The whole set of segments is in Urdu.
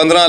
$15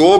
2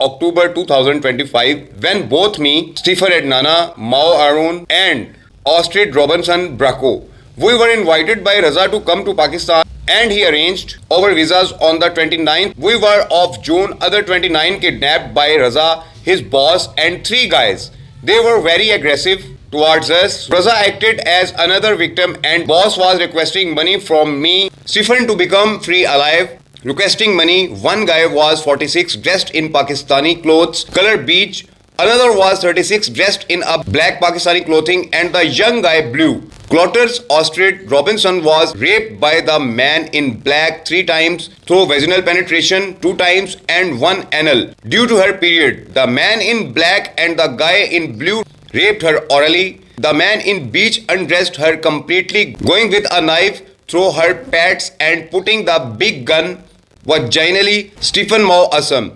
October 2025 when both me, Stephen Ednana, Mao Arun and Astrid Robinson Braco, we were invited by Raza to come to Pakistan and he arranged our visas on the 29th. We were of June, other 29 kidnapped by Raza, his boss and 3 guys. They were very aggressive towards us. Raza acted as another victim and boss was requesting money from me, Stephen, to become free alive. Requesting money, one guy was 46 dressed in Pakistani clothes, color beige. Another was 36 dressed in a black Pakistani clothing and the young guy blue. Clotters Astrid Robinson was raped by the man in black 3 times through vaginal penetration 2 times and 1 anal due to her period. The man in black and the guy in blue raped her orally. The man in beige undressed her completely, going with a knife through her pads and putting the big gun vaginally. Stephen Mao Assam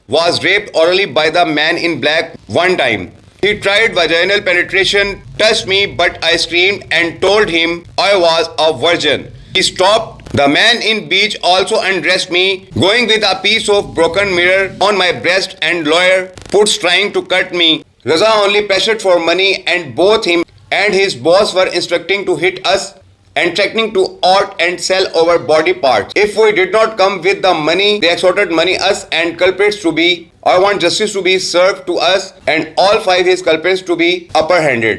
was raped orally by the man in black 1 time. He tried vaginal penetration, touched me, but I screamed and told him I was a virgin. He stopped. The man in beige also undressed me, going with a piece of broken mirror on my breast and lawyer puts trying to cut me. Raza only pressured for money and both him and his boss were instructing to hit us and threatening to out and sell our body parts. If we did not come with the money, they extorted money us and culprits to be. I want justice to be served to us and all 5 his culprits to be apprehended.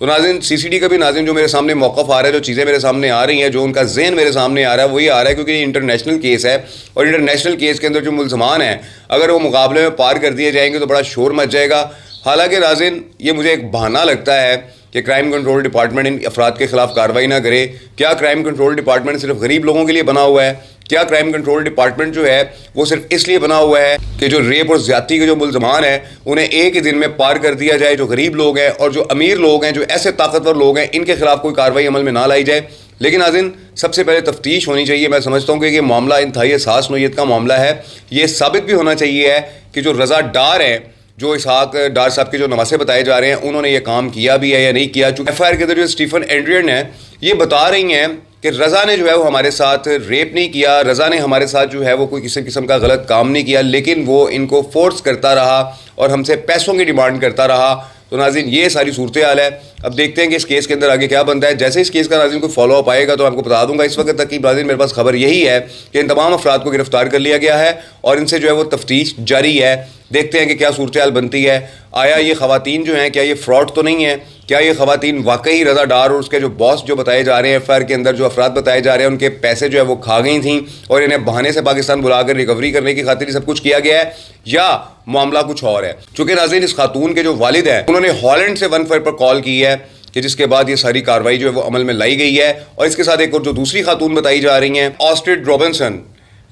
تو ناظرین سی سی ڈی کا بھی ناظرین جو میرے سامنے موقف آ رہا ہے, جو چیزیں میرے سامنے آ رہی ہیں, جو ان کا ذہن میرے سامنے آ رہا ہے, وہی آ رہا ہے کیونکہ یہ انٹرنیشنل کیس ہے, اور انٹرنیشنل کیس کے اندر جو ملزمان ہیں اگر وہ مقابلے میں پار کر دیے جائیں گے تو بڑا شور مچ جائے گا. حالانکہ ناظرین یہ مجھے ایک بہانہ لگتا ہے کہ کرائم کنٹرول ڈپارٹمنٹ ان افراد کے خلاف کارروائی نہ کرے. کیا کرائم کنٹرول ڈپارٹمنٹ صرف غریب لوگوں کے لیے بنا ہوا ہے؟ کیا کرائم کنٹرول ڈپارٹمنٹ جو ہے وہ صرف اس لیے بنا ہوا ہے کہ جو ریپ اور زیادتی کے جو ملزمان ہیں انہیں ایک ہی دن میں پار کر دیا جائے, جو غریب لوگ ہیں اور جو امیر لوگ ہیں, جو ایسے طاقتور لوگ ہیں, ان کے خلاف کوئی کارروائی عمل میں نہ لائی جائے؟ لیکن ناظرین سب سے پہلے تفتیش ہونی چاہیے. میں سمجھتا ہوں کہ یہ معاملہ انتہائی حساس نوعیت کا معاملہ ہے. یہ ثابت بھی ہونا چاہیے ہے کہ جو رضا ڈار ہیں, جو اسحاق ڈار صاحب کے جو نواسے بتائے جا رہے ہیں, انہوں نے یہ کام کیا بھی ہے یا نہیں کیا. چونکہ ایف آئی آر کے اندر جو اسٹیفن اینڈرین ہے یہ بتا رہی ہیں کہ رضا نے جو ہے وہ ہمارے ساتھ ریپ نہیں کیا, رضا نے ہمارے ساتھ جو ہے وہ کوئی کسی قسم کا غلط کام نہیں کیا, لیکن وہ ان کو فورس کرتا رہا اور ہم سے پیسوں کی ڈیمانڈ کرتا رہا. تو ناظرین یہ ساری صورتحال ہے. اب دیکھتے ہیں کہ اس کیس کے اندر آگے کیا بنتا ہے. جیسے اس کیس کا ناظرین کوئی فالو اپ آئے گا تو آپ کو بتا دوں گا. اس وقت تک کی ناظرین میرے پاس خبر یہی ہے کہ ان تمام افراد کو گرفتار کر لیا گیا ہے اور ان سے جو ہے وہ تفتیش جاری ہے. دیکھتے ہیں کہ کیا صورتحال بنتی ہے. آیا یہ خواتین جو ہیں کیا یہ فراڈ تو نہیں ہے؟ کیا یہ خواتین واقعی رضا ڈار اور اس کے جو باس جو بتائے جا رہے ہیں ایف آئی آر کے اندر, جو افراد بتائے جا رہے ہیں, ان کے پیسے جو ہے وہ کھا گئی تھیں اور انہیں بہانے سے پاکستان بلا کر ریکوری کرنے کی خاطر سب کچھ کیا گیا ہے, یا معاملہ کچھ اور ہے؟ چونکہ ناظرین اس خاتون کے جو والد ہیں انہوں نے ہالینڈ سے 15 پر کال کی ہے کہ جس کے بعد یہ ساری کارروائی جو ہے وہ عمل میں لائی گئی ہے. اور اس کے ساتھ ایک اور جو دوسری خاتون بتائی جا رہی ہیں آسٹریڈ رابنسن,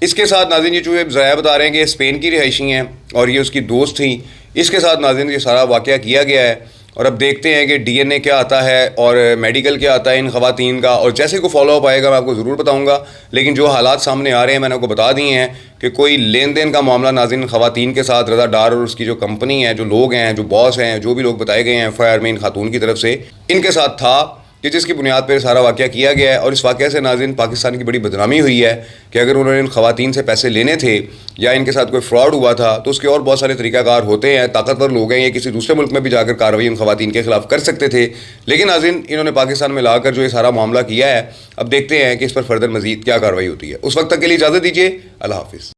اس کے ساتھ ناظرین یہ جو ذرائع بتا رہے ہیں کہ یہ اسپین کی رہائشی ہیں اور یہ اس کی دوست تھیں. اس کے ساتھ ناظرین یہ سارا واقعہ کیا گیا ہے اور اب دیکھتے ہیں کہ ڈی این اے کیا آتا ہے اور میڈیکل کیا آتا ہے ان خواتین کا, اور جیسے کوئی فالو اپ آئے گا میں آپ کو ضرور بتاؤں گا. لیکن جو حالات سامنے آ رہے ہیں میں نے آپ کو بتا دیے ہیں کہ کوئی لین دین کا معاملہ ناظرین خواتین کے ساتھ رضا ڈار اور اس کی جو کمپنی ہے, جو لوگ ہیں, جو باس ہیں, جو بھی لوگ بتائے گئے ہیں ایف آئی آر میں ان خاتون کی طرف سے, ان کے ساتھ تھا کہ جس کی بنیاد پر سارا واقعہ کیا گیا ہے. اور اس واقعہ سے ناظرین پاکستان کی بڑی بدنامی ہوئی ہے کہ اگر انہوں نے ان خواتین سے پیسے لینے تھے یا ان کے ساتھ کوئی فراڈ ہوا تھا تو اس کے اور بہت سارے طریقہ کار ہوتے ہیں, طاقتور لوگ ہیں, یہ کسی دوسرے ملک میں بھی جا کر کارروائی ان خواتین کے خلاف کر سکتے تھے. لیکن ناظرین انہوں نے پاکستان میں لا کر جو یہ سارا معاملہ کیا ہے, اب دیکھتے ہیں کہ اس پر فردر مزید کیا کارروائی ہوتی ہے. اس وقت تک کے لیے اجازت دیجیے. اللہ حافظ.